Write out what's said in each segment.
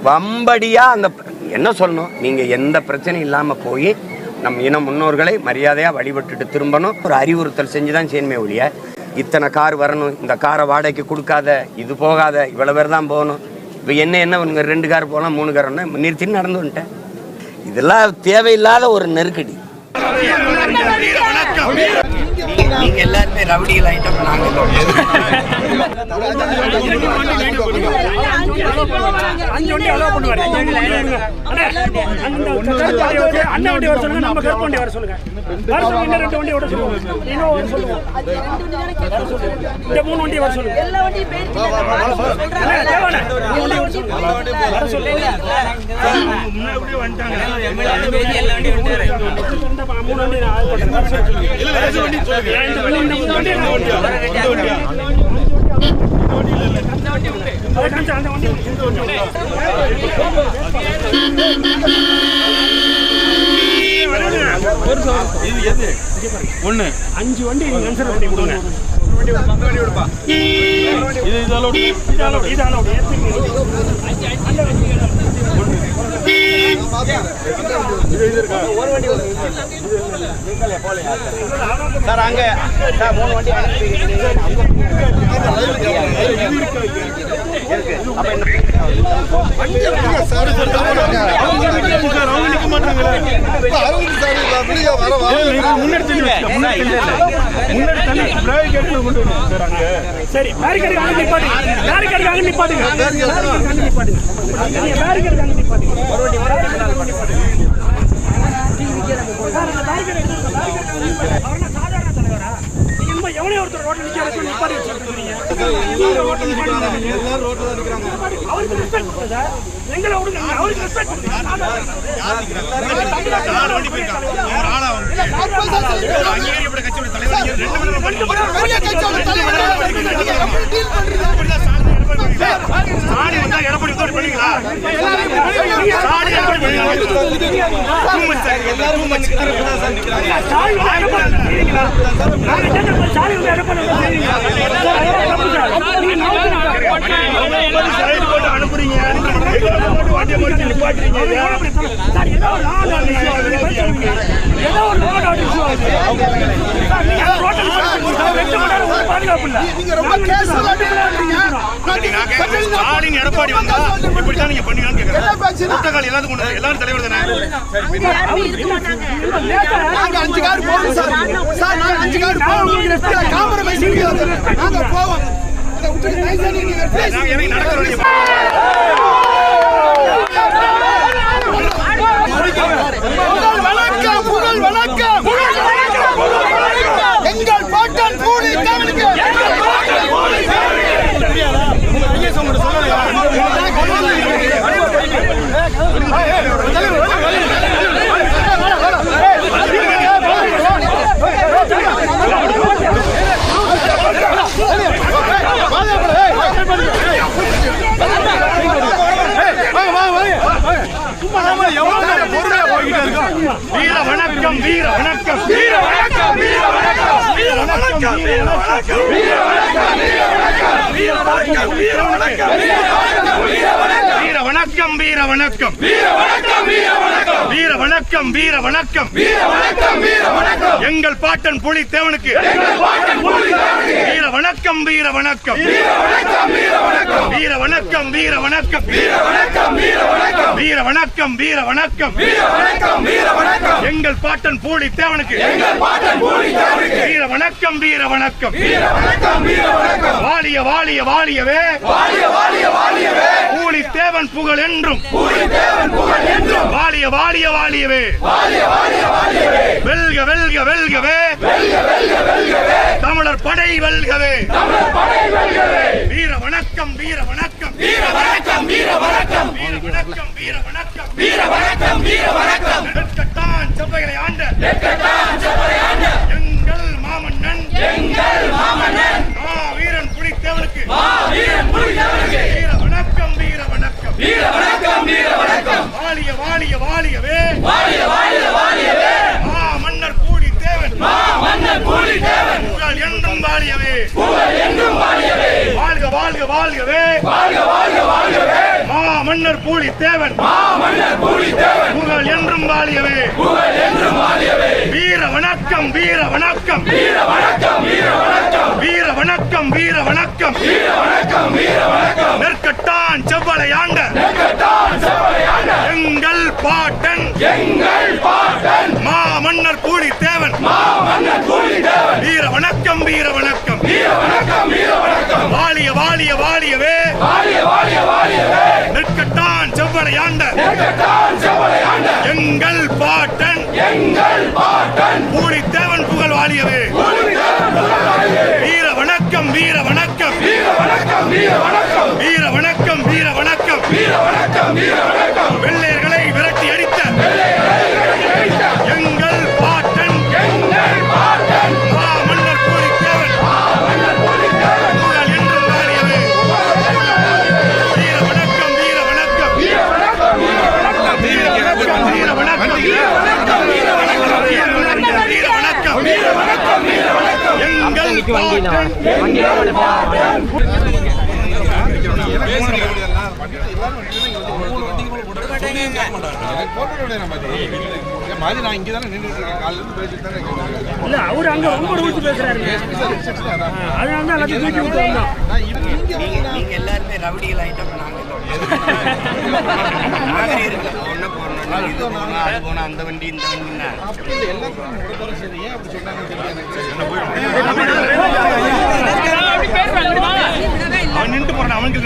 வம்படியா அந்த என்ன சொல்லணும், நீங்க எந்த பிரச்சனையும் இல்லாம போய் நம் இன முன்னோர்களை மரியாதையா வழிபட்டுட்டு திரும்பணும். ஒரு அறிவுறுத்தல் செஞ்சுதான் செய்யணுமே ஒழிய இத்தனை கார் வரணும், இந்த காரை வாடகைக்கு கொடுக்காத, இது போகாத, இவ்வளவு பேர் தான் போகணும். இப்போ என்ன 2 கார் போகலாம் 3 கார் நிறுத்தின்னு நடந்து வந்துட்டேன். இதெல்லாம் தேவையில்லாத ஒரு நெருக்கடி. நீங்க எல்லாருமே ரவுடிகள் ஐட்டம். ஒண்ணு 5 வண்டி ஆன்சர் பண்ணி கொடுங்க. இது இதோட சார் அங்க 3 வண்டி சரி எவனே ஒருத்தர் ரோட்ல நிக்க நிப்பாட்டி சொல்றீங்க. எல்லாரும் ரோட்ல தான் நிக்கறாங்க. அவருக்கு ரெஸ்பெக்ட் கொடுங்க சார். எங்களை விடுங்க. அவருக்கு ரெஸ்பெக்ட் கொடுங்க. நாலு வண்டி போயிருக்காங்க. ஒரு ஆளா வந்து அங்கீகரிக்கப்பட்ட கட்சியோட தலைவர் 2 பெரிய கட்சியோட தலைவர் எப்படி டீல் பண்றீங்க? சாடி வந்தா எடப்பாடி தோடி பண்ணீங்களா? சாடி எடப்பாடி பண்ணீங்களா? எல்லாரும் மச்சிக்கிறதா சார் நிக்கறாங்க. சாடி பண்ணீங்களா? சாடி வந்து எடப்பாடி அனுப்புறீங்க. வாட்டியை முடிச்சு நிப்பாட்டுறீங்க. சார் ஏதோ ஒரு பாதுகாப்பு இல்ல. நீங்க ரொம்ப கேஷுவலா ஸ்டாலின் எடப்பாடி வந்தா இப்படித்தான் நீங்க பண்ணீங்கன்னு கேக்குறேன். எல்லாரும் கொண்டு எல்லாரும் தலைவர் தானே. நாங்க 5 கார் போறோம் சார். சார் நாங்க 5 கார் போறோம். காம்ப்ரமைஸ் முடியாது. நாங்க போவோம். இத விட்டு நைஸா நீங்க நாங்க எப்படி நடக்கறோம்? வணக்கம் எங்கள் பாட்டன் பூலி தமிழுக்கு வீர வணக்கம் வீர வணக்கம் வீர வணக்கம் வீர வணக்கம் வீர வணக்கம் வீர வணக்கம் வீர வணக்கம் வீர வணக்கம் வீர வணக்கம் வீர வணக்கம் வீர வணக்கம் வீர வணக்கம் வீர வணக்கம் வீர வணக்கம் வீர வணக்கம் எங்கள் பாட்டன் புலி தேவனுக்கு எங்கள் பாட்டன் புலி தேவனுக்கு வீர வணக்கம் வீர வணக்கம் வீர வணக்கம் வீர வணக்கம் வீர வணக்கம் வீர வணக்கம் வீர வணக்கம் வீர வணக்கம் வீர வணக்கம் வீர வணக்கம் வீர வணக்கம் வீர வணக்கம் எங்கள் பாட்டன் பூலி தேவனுக்கு எங்கள் பாட்டன் பூலி தேவனுக்கு வீர வணக்கம் வீர வணக்கம் வீர வணக்கம் வீர வணக்கம் வாலிய வாலிய வாலியவே வாலிய வாலிய வாலியவே பூலி தேவன் புகழ் என்றும் பூலி தேவன் புகழ் என்றும் வாலிய வாலிய வாலியவே வாலிய வாலிய வாலியவே வெல்க வெல்க வெல்கவே வெல்க வெல்க வெல்கவே தமிழர் படை வெல்கவே தமிழர் படை வெல்கவே வீர வணக்கம் வீர வணக்கம் வீர வணக்கம் வீர வணக்கம் வீர வணக்கம் வீர வணக்கம் வீர வணக்கம் வீர வணக்கம் நெற்கட்டான் செவ்வைகளை ஆண்ட நெற்கட்டான் செவ்வைகளை ஆண்ட எங்கள் மாமன்னன் வீரன் புலித்தேவனுக்கு வீரன் புலித்தேவனுக்கு வீர வணக்கம் வீர வணக்கம் வீர வணக்கம் வீர வணக்கம் வாலிய வாலிய வாலியவே வாலிய வாலிய வாலியவே மன்னர் புலித்தேவன் மன்னர் புலித்தேவன் புகழ் என்றும் வாலியவே புகழ் என்றும் வாலியவே வாழ்க வாழ்க வாழ்கவே வாழ்க வாழ்க வாழ்கவே மன்னர் பூலித்தேவன் புகழ் என்றும் வாழியவே வீர வணக்கம் வீர வணக்கம் வீர வணக்கம் வீர வணக்கம் நெற்கட்டான் செவ்வளையாண்ட எங்கள் பாட்டன் மாமன்னர் பூலித்தேவன் வீர வணக்கம் வீர வணக்கம் வாழிய வாழிய வாழியவே நெற்கட்டான் செவ்வளையாண்ட எங்கள் பாட்டன் பூலித்தேவன் புகழ் வாழியவே வீர வணக்கம் வீர வணக்கம் வீர வணக்கம் வீர வணக்கம் வெள்ளையர்களை விரட்டி அடித்த எங்கள் பாட்டன் மாமன்னர் பூலித்தேவன் புகழ் என்றும் வாழியவே வீர வணக்கம் வீர வணக்கம் வீர வணக்கம் எங்கள் பாட்டன் இல்ல அவரு அங்க ரொம்ப ஊத்தி பேசுறாரு அதனால தான் எல்லாத்தையும் தூக்கி விட்டு வந்தோம் நீங்க எல்லாருமே ரவுடிகள் ஆயிட்டோம் அது போனா அந்த வண்டி இந்த அவன் நின்று போறான் அவனுக்கு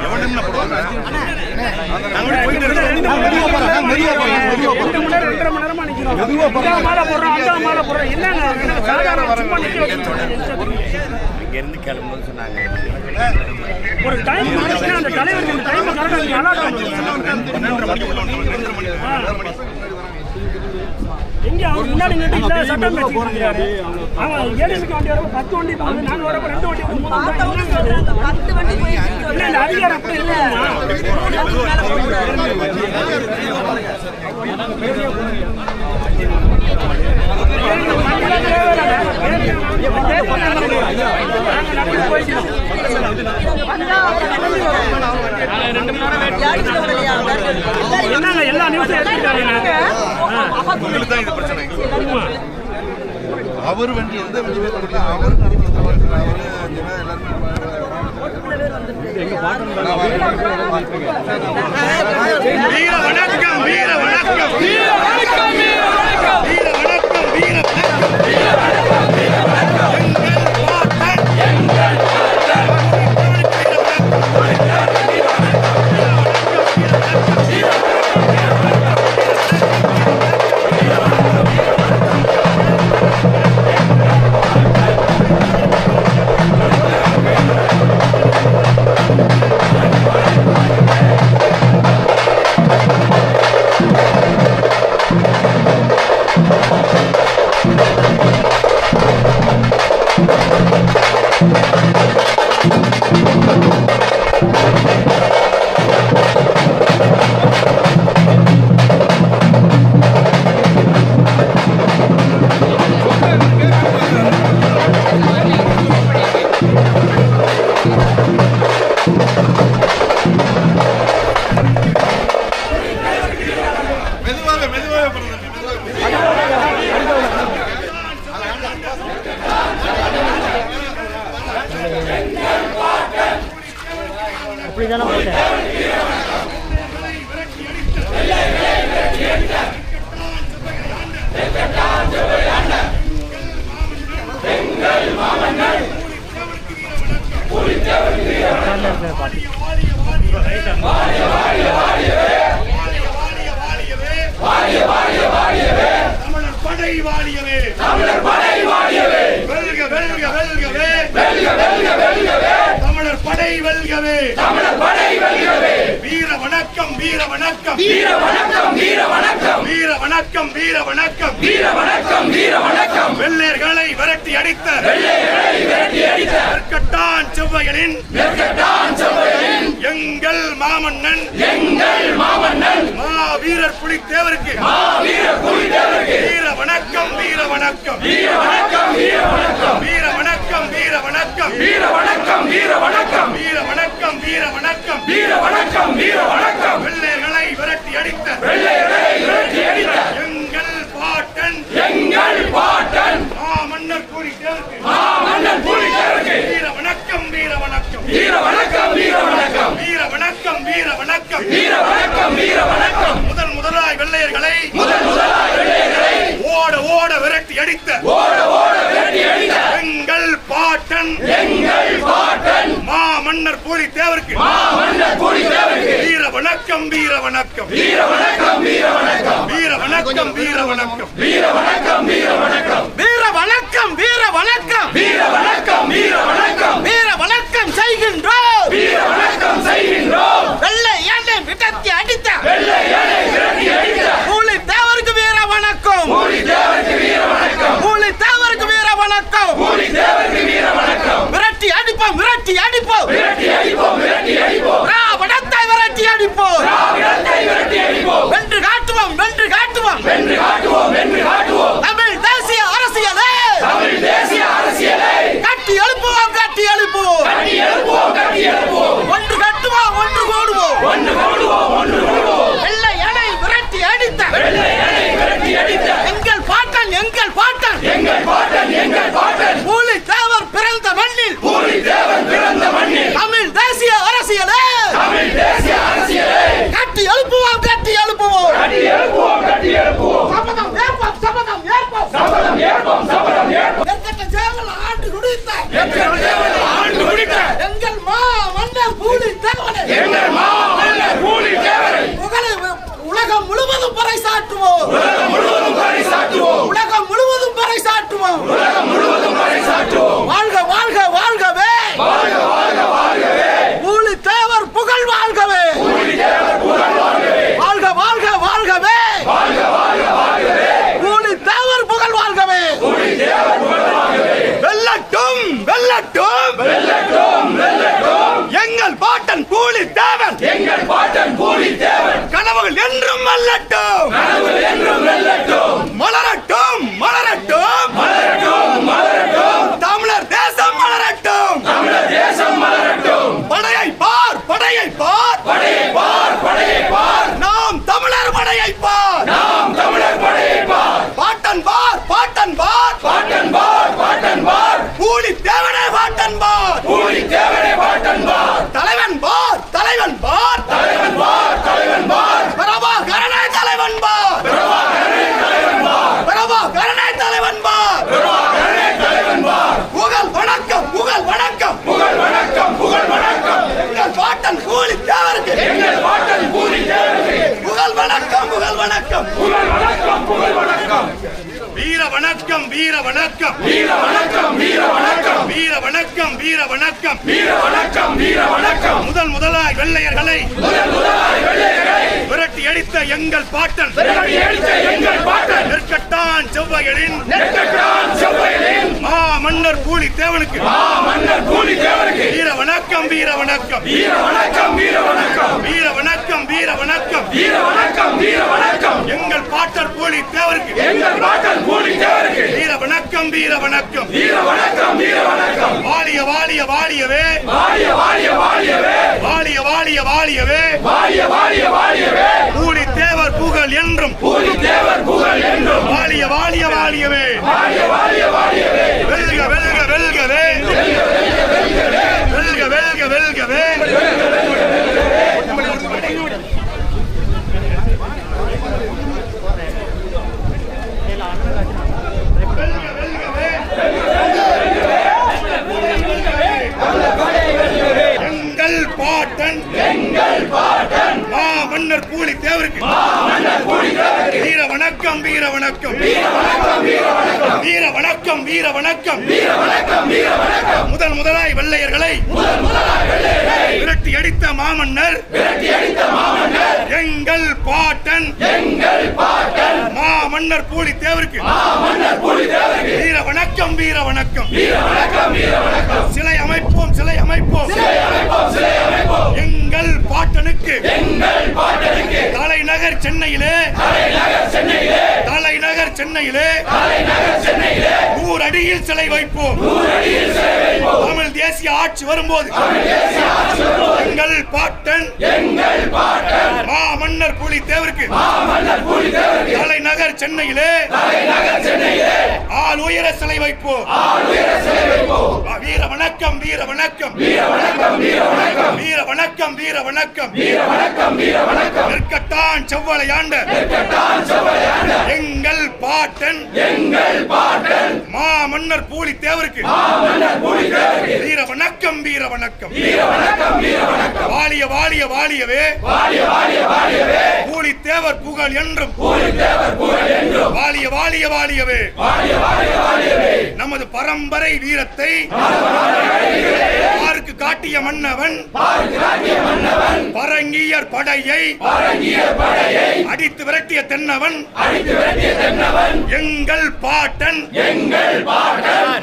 எவன் நின்று போடுவாங்க இங்க இருந்து கிளம்புன்னு சொன்னாங்க ஒரு டைம் அந்த தலைவர் டைம் எங்க அவங்க முன்னாடி சட்டம் பேசிக்கிறாரு அவன் 7 மணிக்கு வண்டி வர 10 வண்டி போகுது நான் வரப்ப 2 வண்டி இல்ல அதிகாரம் அப்படி இல்லையா என்னங்க எல்லா நியூஸும் எடுத்துக்கிட்டாங்க அவர் வண்டி எந்த வண்டியுமே கொடுக்கல அவர் வீர வணக்கம் வீர வணக்கம் வீர வணக்கம் வீர வணக்கம் வீர வணக்கம் வீர வணக்கம் எங்கள் அப்படிதானே போட்டேன் படை வாழியவே தமிழர் படை வாழியவே வெல்க வெல்க வெல்கவே வெல்க வெல்க வெல்கவே தமிழர் படை வெல்கவே தமிழர் படை வெல்கவே வீர வணக்கம் வீர வணக்கம் வீர வணக்கம் வீர வணக்கம் வீர வணக்கம் வீர வணக்கம் வீர வணக்கம் வீர வணக்கம் வெள்ளையர்களை விரட்டி அடித்த நெற்கட்டான் செவ்வைகளின் எங்கள் மாமன்னன் மாவீரர் புலித்தேவருக்கு வீர வணக்கம் வீர வணக்கம் வீர வணக்கம் வீர வணக்கம் வீர வணக்கம் வீர வணக்கம் வீர வணக்கம் வீர வணக்கம் வீர வணக்கம் வீர வணக்கம் வீர வணக்கம் வணக்கம் வீர வணக்கம் வீர வணக்கம் வீர வணக்கம் முதலாய் வெள்ளையர்களை ஓட ஓட விரட்டி அடித்த எங்கள் பாட்டன் மாமன்னர் பூலித்தேவருக்கு வீர வணக்கம் வீர வணக்கம் வீர வணக்கம் வீர வணக்கம் வீர வணக்கம் வீர வணக்கம் வீர வணக்கம் வீர வணக்கம் வீர வணக்கம் வீர வணக்கம் வீர வணக்கம் வீர வணக்கம் வீர வணக்கம் செய்கின்றோம் வீர வணக்கம் செய்கின்றோம் வெள்ளை யானை விடத்தி அடித்த பூலித்தேவருக்கு வீர வணக்கம் பூலித்தேவருக்கு வீர வணக்கம் பூலித்தேவருக்கு வீர வணக்கம் பூலித்தேவருக்கு வீர வணக்கம் விரட்டி அடிப்போம் விரட்டி அடிப்போம் விரட்டி அடிப்போம் விரட்டி அடிப்போம் ராவணத்தை விரட்டி அடிப்போம் திராவிடத்தை விரட்டி அடிப்போம் வென்று காட்டுவோம் வென்று காட்டுவோம் வென்று காட்டுவோம் வென்று காட்டுவோம் தமிழ் தேசிய அரசியலே தமிழ் தேசிய அரசியலை கட்டி எழுப்புவோம் கட்டி எழுப்புவோம் கட்டி எழுப்புவோம் கட்டி எழுப்புவோம் ஒன்று கட்டுவோம் ஒன்று கூடுவோம் ஒன்று கூடுவோம் ஒன்று கூடுவோம் வெள்ளை அணை விரட்டி அடித்த விரட்டி அடித்த எங்கள் பாட்டன் எங்கள் பாட்டன் எங்கள் பாட்டன் எங்கள் பாட்டன் பூலித்தேவர் பிறந்த மண்ணில் பூலித்தேவர் பிறந்த மண்ணில் தமிழ் தேசிய அரசியலே தமிழ் தேசிய அரசியலை கட்டி எழுப்புவோம் கட்டி எழுப்புவோம் கட்டி எழுப்புவோம் கட்டி எழுப்புவோம் சபதம் ஏற்போம் சபதம் ஏற்போம் சபதம் ஏற்போம் சபதம் ஏற்போம் எத்தனை சேவல் ஆண்டு குடித்த ஆண்டு முடித்த எங்கள் மா மன்னர் பூலித்தேவனை எங்கள் மாமன்னர் பூலித்தேவரை உலகம் முழுவதும் பறைசாற்றுவோம் உலகம் முழுவதும் பறைசாற்றுவோம் உலகம் முழுவதும் பறைசாற்றுவோம் உலகம் முழுவதும் பறைசாற்றுவோம் வாழ்க வாழ்க வாழ்கவே வாழ்க வாழ்க வாழ்கவே பூலித்தேவர் புகழ் வாழ்கவே பூலித்தேவர் புகழ் வாழ்கவே வாழ்க வாழ்க வாழ்கவே வாழ்க வாழ்க வாழ்கவே பூலித்தேவர் புகழ் வாழ்கவே பூலித்தேவர் புகழ் வாழ்கவே வெல்லட்டும் வெல்லட்டும் வெல்லட்டும் வெல்லட்டும் எங்கள் பாட்டன் பூலித்தேவன் எங்கள் பாட்டன் பூலித்தேவன் கனவுகள் என்றும் வெல்லட்டும் கனவு என்றும் வெல்லட்டும் மலரட்டும் மலரட்டும் மலரட்டும் மலரட்டும் தமிழர் தேசம் மலரட்டும் தமிழர் தேசம் மலரட்டும் படையை பார் படையை பார் படையை பார் படையை பார் நாம் தமிழர் படையை பார் நாம் தமிழர் படையை பார் பாட்டன் பார் பாட்டன் பார் பாட்டன் பார் பாட்டன் பார் பூலித்தேவனே பாட்டன் பார் பூலித்தேவனை பாட்டன் பார் தலைவன் பார் தலைவன் பார் தலைவன் பார் தலைவன் பார் பிரபாகரனே தலைவன் பார் பிரபாகரனே தலைவன் பார் பிரபாகரனே தலைவன் பார் பிரபாகரனே தலைவன் பார் புகழ் வணக்கம் புகழ் வணக்கம் புகழ் வணக்கம் புகழ் வணக்கம் எங்கள் பாட்டன் பூலித்தேவருக்கு எங்கள் பாட்டன் பூலித்தேவருக்கு புகழ் வணக்கம் புகழ் வணக்கம் புகழ் வணக்கம் புகழ் வணக்கம் வீர வணக்கம் வீர வணக்கம் வீர வணக்கம் வீர வணக்கம் வீர வணக்கம் வீர வணக்கம் வீர வணக்கம் வீர வணக்கம் முதலாய் வெள்ளையர்களை முதலாய் வெள்ளையர்களை விரட்டி அடித்த எங்கள் பாட்டன் விரட்டி அடித்த எங்கள் பாட்டன் நெற்கட்டான் செவ்வையலின் நெற்கட்டான் செவ்வையலின் மன்னர் பூலித்தேவனுக்கு மன்னர் பூலித்தேவருக்கு வீர வணக்கம் வீர வணக்கம் வீர வணக்கம் வீர வணக்கம் வீர வணக்கம் வீர வணக்கம் வீர வணக்கம் வீர வணக்கம் எங்கள் பாட்டர் பூலித்தேவருக்கு எங்கள் பாட்டன் பூலித்தேவருக்கு வீர வணக்கம் வீர வணக்கம் வீர வணக்கம் வீர வணக்கம் வாழிய வாழிய வாழியவே வாழிய வாழிய வாழியவே வாழிய வாழிய வாழியவே வாழிய வாழிய வாழியவே பூலித்தேவர் புகழ் என்றும் பூலித்தேவர் புகழ் என்றும் வாழிய வாழிய வாழியவே வாழிய வாழிய வாழியவே வெல்க வெல்க வெல்கவே வெல்க வெல்க வெல்கவே எங்கள் பாட்டன் மன்னர் பூலித்தேவருக்கு வீர வணக்கம் வீர வணக்கம் வீர வணக்கம் வீர வணக்கம் வீர வணக்கம் வீர வணக்கம் வீர வணக்கம் வீர வணக்கம் முதலாய் வெள்ளையர்களை விரட்டி அடித்த மாமன்னர் எங்கள் பாட்டன் மாமன்னர் பூலித்தேவருக்கு வீர வணக்கம் வீர வணக்கம் சிலை அமைப்போம் சிலை அமைப்போம் எங்கள் பாட்டனுக்கு தலைநகர் சென்னையிலே 100 அடியில் சிலை வைப்போம். தமிழ் தேசிய ஆட்சி வரும்போது எங்கள் பாட்டன் மாமன்னர் பூலித்தேவருக்கு தலைநகர் தலைநகர் சென்னையிலே ஆள் உயர சிலை வைப்போம். வீர வணக்கம், வீர வணக்கம், வீர வணக்கம், வீர வணக்கம், வீர வணக்கம், வீர வணக்கம், வீர வணக்கம். நெற்கட்டான் செவ்வளை ஆண்ட எங்கள் பாட்டன் மாமன்னர் பூலித்தேவருக்கு வீர வணக்கம், வீர வணக்கம், வீர வணக்கம், வீர வணக்கம். வாழிய வாழிய வாழியவே, வாழிய வாழிய வாழியவே, பூலித்தேவர் புகழ் என்றும், பூலித்தேவர் புகழ் என்றும், வாழிய வாழிய வாழியவே, வாழிய வாழிய வாழியவே. நமது பரம்பரை வீரத்தை பாருக்கு காட்டிய மன்னவன், பரங்கியர் படையை அடித்து விரட்டிய தென்னவன், எங்கள் பாட்டன்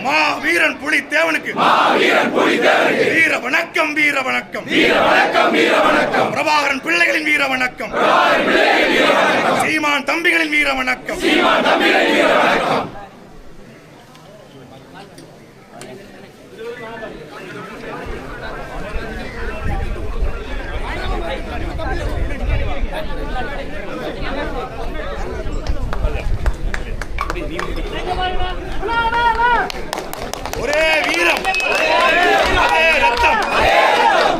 மா வீரன் புலித்தேவனுக்கு வீர வணக்கம், வீர வணக்கம், வீர வணக்கம், வீர வணக்கம். பிரபாகரன் பிள்ளைகளின் வீர வணக்கம், சீமான் தம்பிகளின் வீர வணக்கம், சீமான் தம்பிகளின் வீர வணக்கம். ஒரே வீரம் அதே ரத்தம்,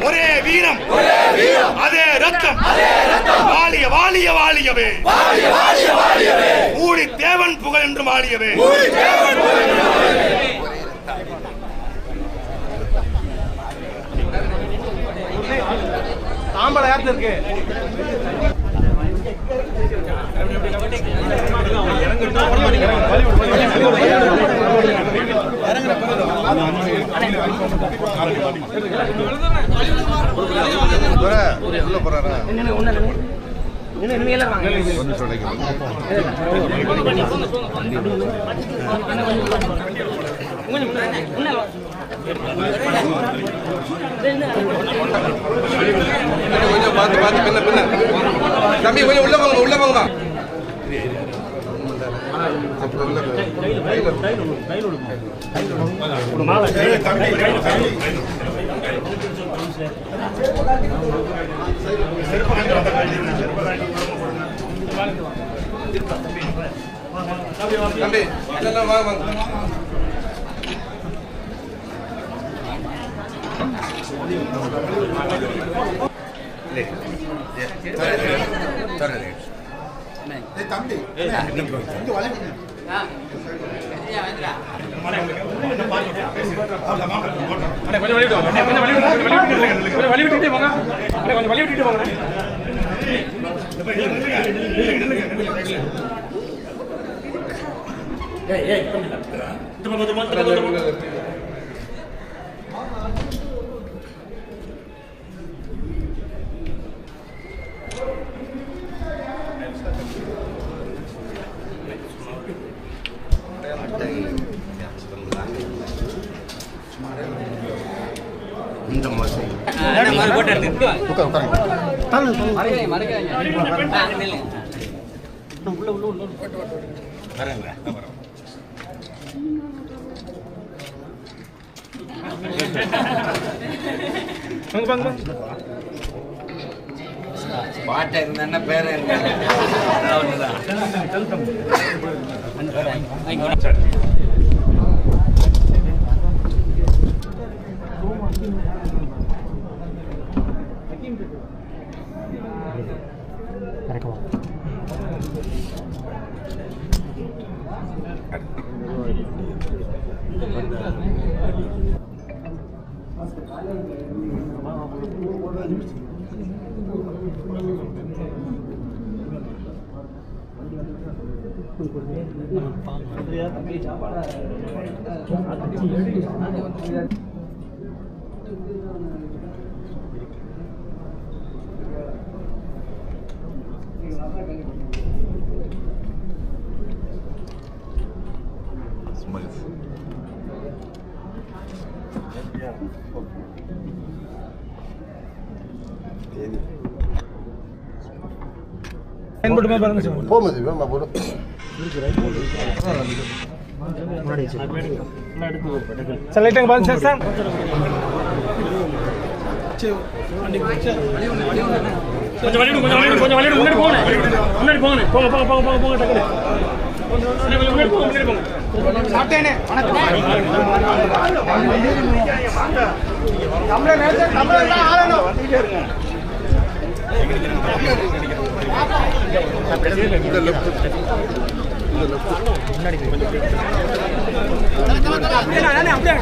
ஒரே வீரம் அதே ரத்தம். வாழிய வாழிய வாழியவே, பூலித்தேவன் புகழ் என்று வாழியவே. தாம்பளை யாருக்கு இருக்கு? உள்ள போறாரா? கொஞ்சம் பார்த்து பார்த்து பின்ன பின்ன தம்பி கொஞ்சம் உள்ள போங்க, உள்ள போங்க. தம்பி இதெல்லாம் வாங்க வாங்க. தம்பி இந்த மாசம் பாட்டை இருந்தா பேர சார் கொஞ்சம் வழிவிடு முன்னாடி போங்க முன்னாடி போங்க போங்க டக்குனு கொஞ்சம் முன்னாடி போங்க சாப்பிட்டேனே வணக்கம் அப்படியே